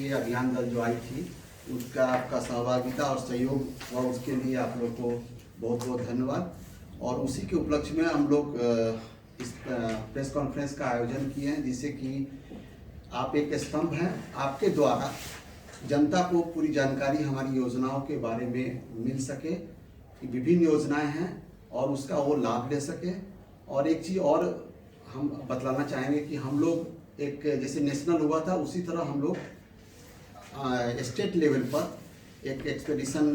ये अभियान दल जो आई थी उसका आपका सहभागिता और सहयोग हुआ, उसके लिए आप लोग को बहुत बहुत धन्यवाद। और उसी के उपलक्ष्य में हम लोग इस प्रेस कॉन्फ्रेंस का आयोजन किए हैं, जिससे कि आप एक स्तंभ हैं, आपके द्वारा जनता को पूरी जानकारी हमारी योजनाओं के बारे में मिल सके कि विभिन्न योजनाएं हैं और उसका वो लाभ ले सके। और एक चीज़ और हम बतलाना चाहेंगे कि हम लोग एक जैसे नेशनल हुआ था उसी तरह हम लोग स्टेट लेवल पर एक एक्सपेडिशन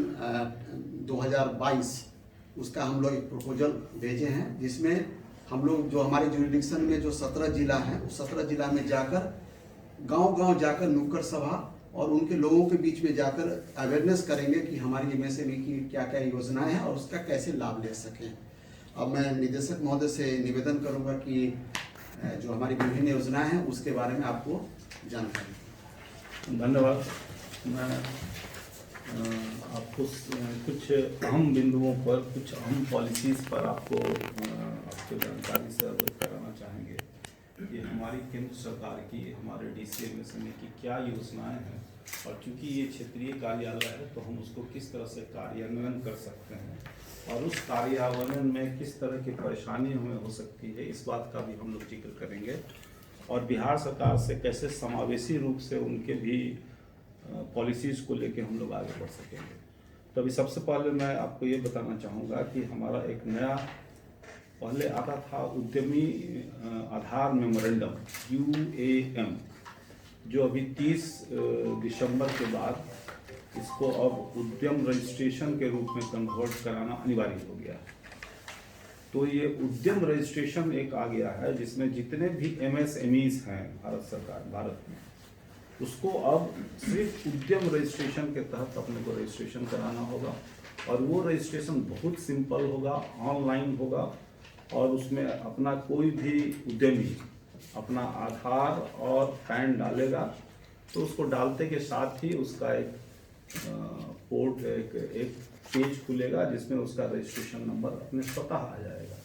2022 उसका हम लोग एक प्रपोजल भेजे हैं, जिसमें हम लोग जो हमारे जुरिडिक्शन में जो 17 जिला हैं उस 17 जिला में जाकर गांव-गांव जाकर नुक्कड़ सभा और उनके लोगों के बीच में जाकर अवेयरनेस करेंगे कि हमारी एमएसएमई की क्या क्या योजनाएं हैं और उसका कैसे लाभ ले सकें। अब मैं निदेशक महोदय से निवेदन करूंगा कि जो हमारी विभिन्न योजनाएं हैं उसके बारे में आपको जानकारी। धन्यवाद। मैं आपको कुछ अहम बिंदुओं पर, कुछ अहम पॉलिसीज़ पर आपको जानकारी से अवगत कराना चाहेंगे कि हमारी केंद्र सरकार की, हमारे DCMSME की क्या योजनाएं हैं और चूंकि ये क्षेत्रीय कार्यालय है तो हम उसको किस तरह से कार्यान्वयन कर सकते हैं और उस कार्यान्वयन में किस तरह की परेशानी हमें हो सकती है, इस बात का भी हम लोग जिक्र करेंगे। और बिहार सरकार से कैसे समावेशी रूप से उनके भी पॉलिसीज़ को लेके हम लोग आगे बढ़ सकेंगे। तो अभी सबसे पहले मैं आपको ये बताना चाहूँगा कि हमारा एक नया पहले आता था उद्यमी आधार मेमोरेंडम UAM, जो अभी 30 दिसंबर के बाद इसको अब उद्यम रजिस्ट्रेशन के रूप में कन्वर्ट कराना अनिवार्य हो गया है। तो ये उद्यम रजिस्ट्रेशन एक आ गया है जिसमें जितने भी MSMEs हैं भारत में उसको अब सिर्फ उद्यम रजिस्ट्रेशन के तहत अपने को रजिस्ट्रेशन कराना होगा। और वो रजिस्ट्रेशन बहुत सिंपल होगा, ऑनलाइन होगा और उसमें अपना कोई भी उद्यमी अपना आधार और पैन डालेगा तो उसको डालते के साथ ही उसका एक पेज खुलेगा जिसमें उसका रजिस्ट्रेशन नंबर अपने स्वतः आ जाएगा।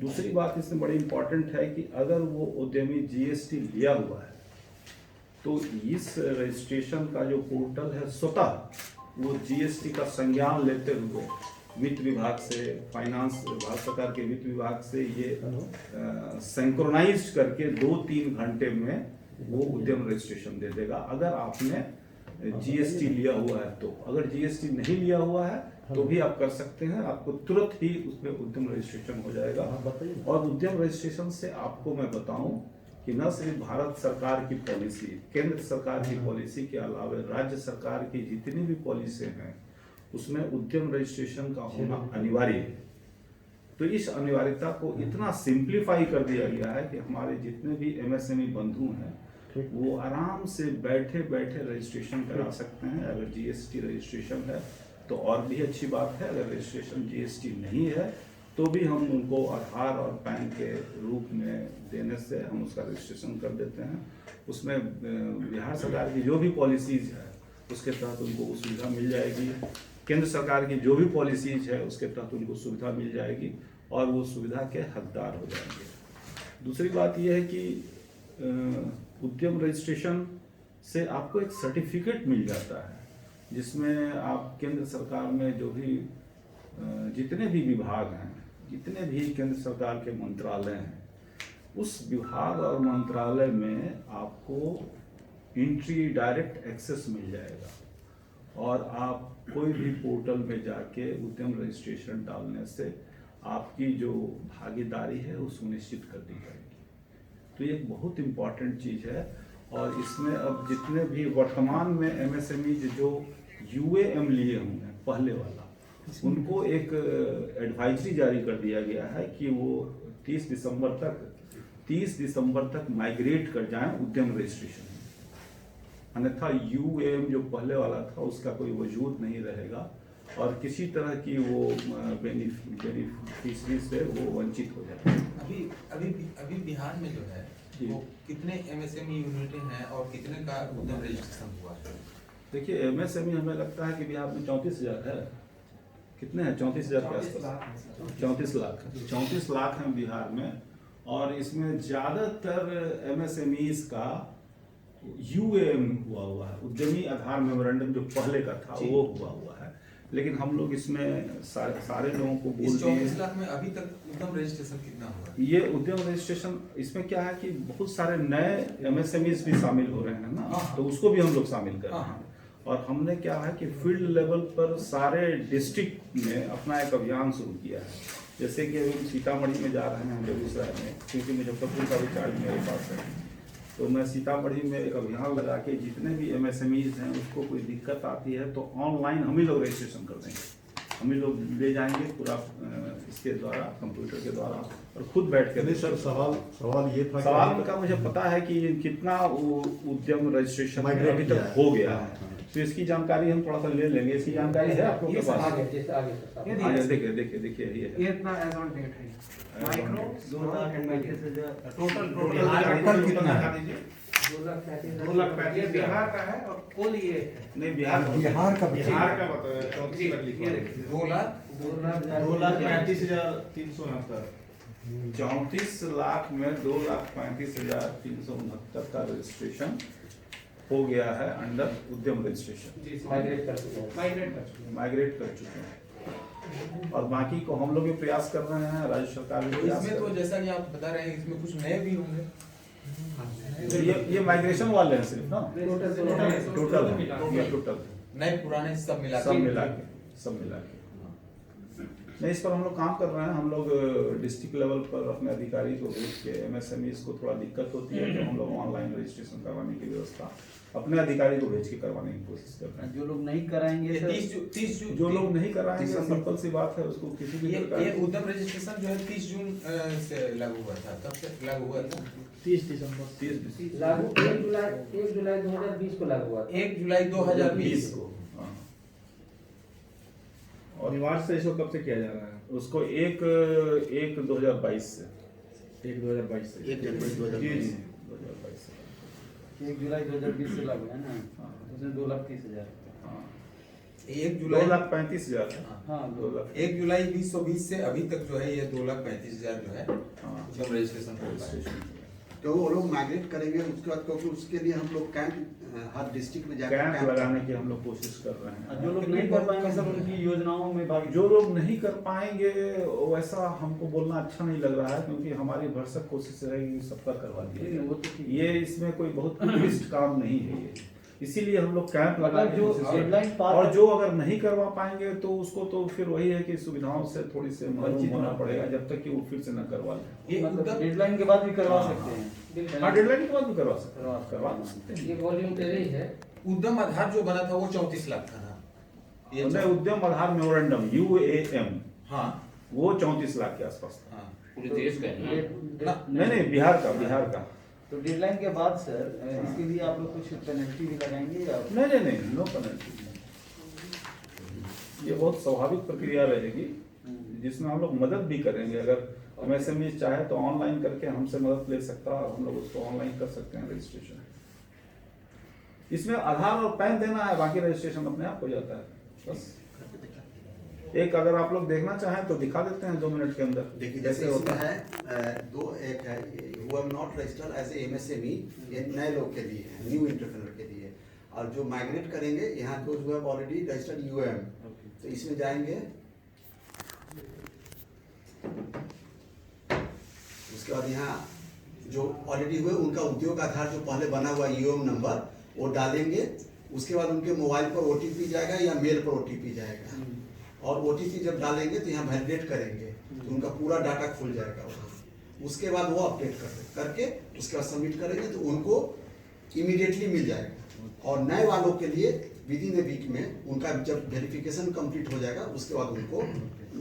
दूसरी बात इसमें बड़ी इंपॉर्टेंट है कि अगर वो उद्यमी GST लिया हुआ है तो इस रजिस्ट्रेशन का जो पोर्टल है स्वतः वो GST का संज्ञान लेते हुए वित्त विभाग से, फाइनेंस भारत सरकार के वित्त विभाग से ये सिंक्रोनाइज करके 2-3 घंटे में वो उद्यम रजिस्ट्रेशन दे देगा अगर आपने GST लिया हुआ है। तो अगर GST नहीं लिया हुआ है तो भी आप कर सकते हैं, आपको तुरंत ही उसमें उद्यम रजिस्ट्रेशन हो जाएगा। और उद्यम रजिस्ट्रेशन से आपको मैं बताऊं कि न सिर्फ भारत सरकार की पॉलिसी, केंद्र सरकार की पॉलिसी के अलावा राज्य सरकार की जितनी भी पॉलिसी हैं उसमें उद्यम रजिस्ट्रेशन का होना अनिवार्य है। तो इस अनिवार्यता को इतना सिंप्लीफाई कर दिया गया है कि हमारे जितने भी MSME बंधु हैं वो आराम से बैठे बैठे रजिस्ट्रेशन करा सकते हैं। अगर GST रजिस्ट्रेशन है तो और भी अच्छी बात है, अगर रजिस्ट्रेशन GST नहीं है तो भी हम उनको आधार और पैन के रूप में देने से हम उसका रजिस्ट्रेशन कर देते हैं। उसमें बिहार सरकार की जो भी पॉलिसीज़ है उसके तहत उनको वो सुविधा मिल जाएगी, केंद्र सरकार की जो भी पॉलिसीज है उसके तहत उनको सुविधा मिल जाएगी और वो सुविधा के हकदार हो जाएंगे। दूसरी बात यह है कि उद्यम रजिस्ट्रेशन से आपको एक सर्टिफिकेट मिल जाता है जिसमें आप केंद्र सरकार में जो भी जितने भी विभाग हैं, जितने भी केंद्र सरकार के मंत्रालय हैं, उस विभाग और मंत्रालय में आपको एंट्री डायरेक्ट एक्सेस मिल जाएगा और आप कोई भी पोर्टल में जाके उद्यम रजिस्ट्रेशन डालने से आपकी जो भागीदारी है वो सुनिश्चित कर दी जाएगी। तो ये एक बहुत इम्पॉर्टेंट चीज़ है। और इसमें अब जितने भी वर्तमान में MSME जो UAM लिए होंगे पहले वाला, उनको एक एडवाइजरी जारी कर दिया गया है कि वो 30 दिसंबर तक माइग्रेट कर जाएं उद्यम रजिस्ट्रेशन। अन्यथा UAM जो पहले वाला था उसका कोई वजूद नहीं रहेगा और किसी तरह की वो बेनिफिशरी से वो वंचित हो जाएगा। अभी बिहार में जो है वो कितने MSME यूनिटें हैं और कितने का उद्यम रजिस्ट्रेशन हुआ है? देखिए MSME हमें लगता है कि बिहार में 34,000 है। कितने हैं? 34,000 के आसपास, 34 लाख हैं बिहार में। और इसमें ज़्यादातर MSMEs का यूएएम हुआ है, उद्यमी आधार मेमोरेंडम जो पहले का था जी। वो हुआ है, लेकिन हम लोग इसमें सारे लोगों को बोल इस दिए 24 लाख में अभी तक उद्यम रजिस्ट्रेशन कितना हुआ है? ये उद्यम रजिस्ट्रेशन इसमें क्या है कि बहुत सारे नए एमएसएमईज भी शामिल हो रहे हैं ना, हाँ। तो उसको भी हम लोग शामिल कर रहे हाँ। हैं। और हमने क्या है कि फील्ड लेवल पर सारे डिस्ट्रिक्ट में अपना एक अभियान शुरू किया है। जैसे कि अभी सीतामढ़ी में जा रहे हैं, बेगूसराय में, क्योंकि मुजफ्फरपुर का भी चार्ज मेरे पास है, तो मैं सीतामढ़ी में एक अभियान लगा के जितने भी एमएसएमईज हैं उसको कोई दिक्कत आती है तो ऑनलाइन हम ही लोग रजिस्ट्रेशन कर देंगे, हम ही लोग ले जाएंगे पूरा इसके द्वारा, कंप्यूटर के द्वारा, और खुद बैठ के। नहीं सर, सवाल ये था सवाल का मुझे पता है कि कितना उद्यम रजिस्ट्रेशन Migrate अभी किया तक है। हो गया है, तो इसकी जानकारी हम थोड़ा सा ले लेंगे। इसकी जानकारी है आप लोगों के पास? आगे सर। आगे देखिए ये है। ये इतना एज ऑन डेट है। माइक्रो 2,35,000 टोटल कितना है? 2,35,000 ये बिहार का है और कुल ये है। नहीं, बिहार बिहार का बिहार का बताया 34 लाख लिखा ये है। देखिए 2 लाख 2,35,369। 34 लाख में 2,35,369 का रजिस्ट्रेशन हो गया है अंडर उद्यम रजिस्ट्रेशन, माइग्रेट कर चुके हैं। माइग्रेट कर चुके हैं, और बाकी को हम लोग भी प्रयास कर रहे हैं, राज्य सरकार भी तो प्रयास इसमें कर तो रही है। जैसा कि आप बता रहे हैं इसमें कुछ नए भी होंगे। तो ये माइग्रेशन वाले हैं सिर्फ ना, टोटल नए पुराने सब मिला सब के। मिला के नहीं, इस पर हम लोग काम कर रहे हैं। हम लोग डिस्ट्रिक्ट लेवल पर अपने अधिकारी को भेज के, एमएसएमईज को थोड़ा दिक्कत होती है तो हम लोग ऑनलाइन रजिस्ट्रेशन करवाने की व्यवस्था अपने अधिकारी को भेज के करवाने की कोशिश कर रहे हैं। जो लोग नहीं कराएंगे ये सर, 30 जून जो लोग नहीं कराएंगे, सिंपल सी बात है, उसको किसी भी ये प्रकार की- उद्यम रजिस्ट्रेशन जो है 30 जून से लागू हुआ था, कब से लागू हुआ था? 30 दिसंबर लागू 1 जुलाई 2020 को लागू हुआ था। 1 जुलाई 2020 को। हाँ। और अनिवार्य से इसको कब से किया जा रहा है? उसको 1/1/2022 से 1/2022 से। 1 जनवरी जी, 2022 जी। 2022 से। 1 जुलाई 2020 से लागू है ना, हाँ। उसमें 2,30,000। हाँ। 1 जुलाई 2,35,000 है। हाँ 2 लाख 1 जुलाई 2020 से अभी तक जो है ये 2,35,000 जो है हाँ। उद्यम रजिस्ट्रेशन हो रहा है। तो वो लोग माइग्रेट करेंगे उसके बाद, क्योंकि उसके लिए हम लोग कैंप हर डिस्ट्रिक्ट में जाकर कैंप लगाने की हम लोग कोशिश कर रहे हैं। जो लोग नहीं कर पाएंगे सब उनकी योजनाओं में भाग जो लोग नहीं कर पाएंगे वैसा हमको बोलना अच्छा नहीं लग रहा है, क्योंकि हमारी भरसक कोशिश रहेगी कि सबका करवा दिया नहीं, जाए। वो तो ठीक है। ये इसमें कोई बहुत उत्कृष्ट काम नहीं है ये, इसीलिए हम लोग कैंप लगा के जो कोशिश कर रहे हैं। डेडलाइन पार और जो अगर नहीं करवा पाएंगे तो उसको तो फिर वही है कि सुविधाओं से थोड़ी से वंचित होना पड़ेगा जब तक कि वो फिर से न करवा ले। ये मतलब उद्यम डेडलाइन के बाद भी करवा सकते हैं। हाँ, डेडलाइन के बाद भी करवा सकते हैं, करवा सकते हैं। ये वॉल्यूम तेरे ही है। उद्यम आधार जो बना था वो 34 लाख था ना, ये हमने उद्यम आधार मेमोरेंडम UAM हाँ वो 34 लाख के आसपास था। हाँ पूरे देश का नहीं, बिहार का। तो डेडलाइन के बाद सर इसके लिए आप लोग कुछ पेनल्टी भी लगाएंगे या नहीं, नो पेनल्टी। ये बहुत स्वाभाविक प्रक्रिया रहेगी जिसमें हम लोग मदद भी करेंगे। अगर एमएसएमई चाहे तो ऑनलाइन करके हमसे मदद ले सकता है और हम लोग उसको ऑनलाइन कर सकते हैं रजिस्ट्रेशन। इसमें आधार और पैन देना है, बाकी रजिस्ट्रेशन अपने आप हो जाता है बस। एक अगर आप लोग देखना चाहें तो दिखा देते हैं 2 मिनट के अंदर। देखिए जैसे इसमें है एक है who have not registered as a MSME, ये नए लोग के लिए है, न्यू एंटरप्रेन्योर के लिए। और जो माइग्रेट करेंगे यहाँ तो जो है ऑलरेडी रजिस्टर्ड यूएम, तो इसमें जाएंगे, उसके बाद यहाँ जो ऑलरेडी हुए उनका उद्योग आधार जो पहले बना हुआ यूएम नंबर वो डालेंगे। उसके बाद उनके मोबाइल पर ओटीपी जाएगा या मेल पर ओटीपी जाएगा, और ओटीपी जब डालेंगे तो यहाँ वैलिडेट करेंगे तो उनका पूरा डाटा खुल जाएगा वहाँ। उसके बाद वो अपडेट करके उसके बाद सबमिट करेंगे तो उनको इमीडिएटली मिल जाएगा। और नए वालों के लिए विद इन ए वीक में उनका जब वेरिफिकेशन कंप्लीट हो जाएगा उसके बाद उनको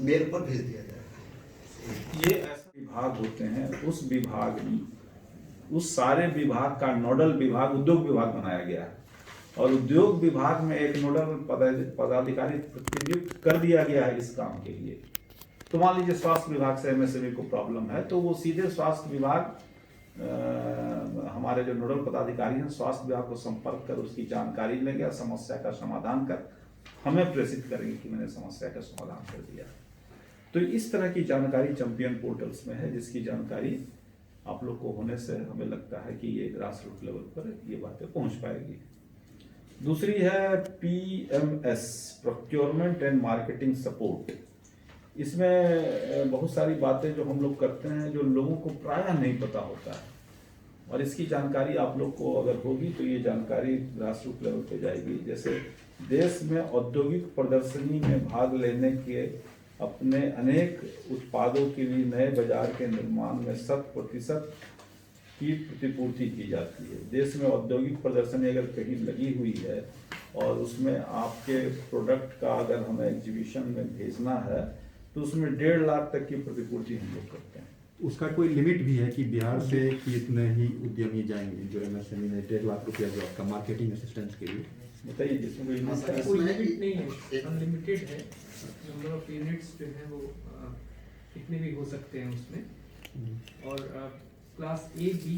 मेल पर भेज दिया जाएगा। ये ऐसे विभाग होते हैं, उस सारे विभाग का नोडल विभाग उद्योग विभाग बनाया गया है, और उद्योग विभाग में एक नोडल पदाधिकारी प्रतिनियुक्त कर दिया गया है इस काम के लिए। तो मान लीजिए स्वास्थ्य विभाग से एमएसएमई को प्रॉब्लम है तो वो सीधे स्वास्थ्य विभाग, हमारे जो नोडल पदाधिकारी हैं स्वास्थ्य विभाग को संपर्क कर उसकी जानकारी लेंगे और समस्या का समाधान कर हमें प्रेषित करेंगे कि मैंने समस्या का समाधान कर दिया। तो इस तरह की जानकारी चैंपियन पोर्टल्स में है, जिसकी जानकारी आप लोग को होने से हमें लगता है कि ये ग्रास रूट लेवल पर ये बातें पहुंच पाएगी। दूसरी है PMS, procurement and marketing support. इसमें बहुत सारी बातें जो हम लोग करते हैं जो लोगों को प्रायः नहीं पता होता है, और इसकी जानकारी आप लोग को अगर होगी तो ये जानकारी ग्रास रूट लेवल पे जाएगी। जैसे देश में औद्योगिक प्रदर्शनी में भाग लेने के अपने अनेक उत्पादों के लिए नए बाजार के निर्माण में 100% की प्रतिपूर्ति की जाती है। देश में औद्योगिक प्रदर्शनी अगर कहीं लगी हुई है और उसमें आपके प्रोडक्ट का अगर हमें एग्जीबिशन में भेजना है तो उसमें 1.5 लाख तक की प्रतिपूर्ति हम लोग करते हैं। उसका कोई लिमिट भी है कि बिहार से कितने ही उद्यमी जाएंगे जो MSME में 1.5 लाख रुपया जो आपका मार्केटिंग असिस्टेंस के लिए? बताइए जिसमें कोई हाँ, सर, कोई इसमें लिमिट नहीं है, एक- अनलिमिटेड है। नंबर ऑफ यूनिट्स जो है वो कितने भी हो सकते हैं उसमें। और class A, B,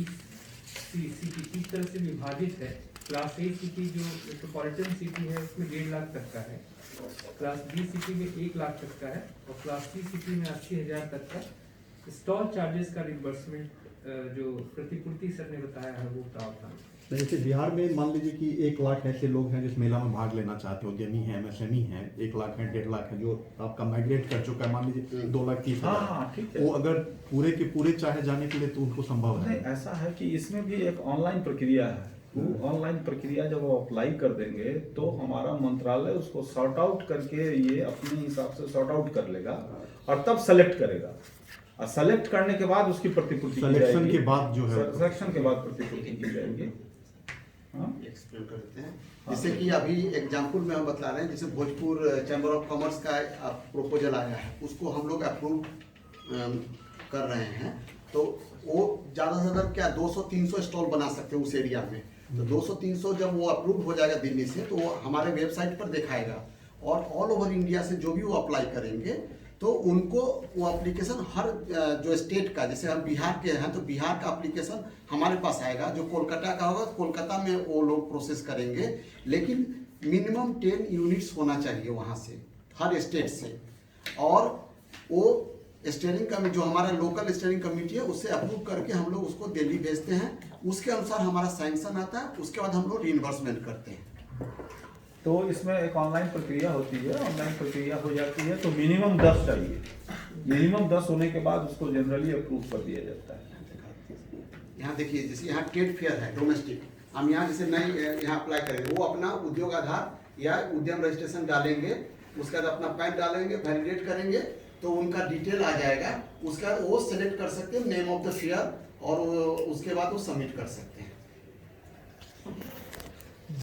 C, city इस तरह से विभाजित है। क्लास A सिटी जो मेट्रोपॉलिटन सिटी है उसमें 1.5 लाख तक का है, क्लास B सिटी में 1 लाख तक का है, और क्लास C सिटी में 80,000 तक का स्टॉल चार्जेस का रिम्बर्समेंट जो प्रतिपूर्ति सर ने बताया है वो प्रावधान। जैसे बिहार में मान लीजिए कि 1 लाख ऐसे लोग हैं जिस मेला में भाग लेना चाहते हैं, उद्यमी हैं, MSME हैं, 1 लाख है, 1.5 लाख है जो आपका माइग्रेट कर चुका है, मान लीजिए 2,30,000। हाँ, ठीक है। वो अगर पूरे के पूरे चाहे जाने के लिए तो उनको संभव नहीं, है। ऐसा है कि इसमें भी एक ऑनलाइन प्रक्रिया है। वो ऑनलाइन प्रक्रिया जब वो अप्लाई कर देंगे तो हमारा मंत्रालय उसको सॉर्ट आउट करके ये अपने हिसाब से सॉर्ट आउट कर लेगा और तब सेलेक्ट करेगा, और सेलेक्ट करने के बाद उसकी प्रतिपूर्ति की सिलेक्शन जाएगी। के बाद जो है सिलेक्शन के बाद प्रतिपूर्ति की जाएगी। हाँ? एक्सप्लेन कर देते हैं। जैसे कि अभी एग्जाम्पल में हम बता रहे हैं, जैसे भोजपुर चैम्बर ऑफ कॉमर्स का प्रपोजल आया है, उसको हम लोग अप्रूव कर रहे हैं। तो वो ज़्यादा से ज़्यादा क्या 200-300 स्टॉल बना सकते हैं उस एरिया में। तो 200-300 जब वो अप्रूव हो जाएगा दिल्ली से, तो वो हमारे वेबसाइट पर दिखाएगा, और ऑल ओवर इंडिया से जो भी वो अप्लाई करेंगे तो उनको वो एप्लीकेशन हर जो स्टेट का, जैसे हम बिहार के हैं तो बिहार का एप्लीकेशन हमारे पास आएगा, जो कोलकाता का होगा तो कोलकाता में वो लोग प्रोसेस करेंगे, लेकिन मिनिमम 10 यूनिट्स होना चाहिए वहाँ से, हर स्टेट से। और वो स्टीयरिंग कमेटी जो हमारा लोकल स्टीयरिंग कमेटी है उससे अप्रूव करके हम लोग उसको दिल्ली भेजते हैं, उसके अनुसार हमारा सैंक्शन आता है, उसके बाद हम लोग रीइंबर्समेंट करते हैं। तो इसमें एक ऑनलाइन प्रक्रिया होती है। ऑनलाइन प्रक्रिया हो जाती है तो मिनिमम 10 चाहिए, मिनिमम 10 होने के बाद उसको जनरली अप्रूव कर दिया जाता है। यहाँ देखिए, जैसे यहाँ ट्रेड फेयर है डोमेस्टिक, हम यहाँ जैसे नई यहाँ अप्लाई करेंगे, वो अपना उद्योग आधार या उद्यम रजिस्ट्रेशन डालेंगे, उसके बाद अपना पैन डालेंगे, वैलिडेट करेंगे तो उनका डिटेल आ जाएगा, उसके बाद वो सेलेक्ट कर सकते हैं नेम ऑफ द फेयर, और उसके बाद वो सबमिट कर सकते हैं।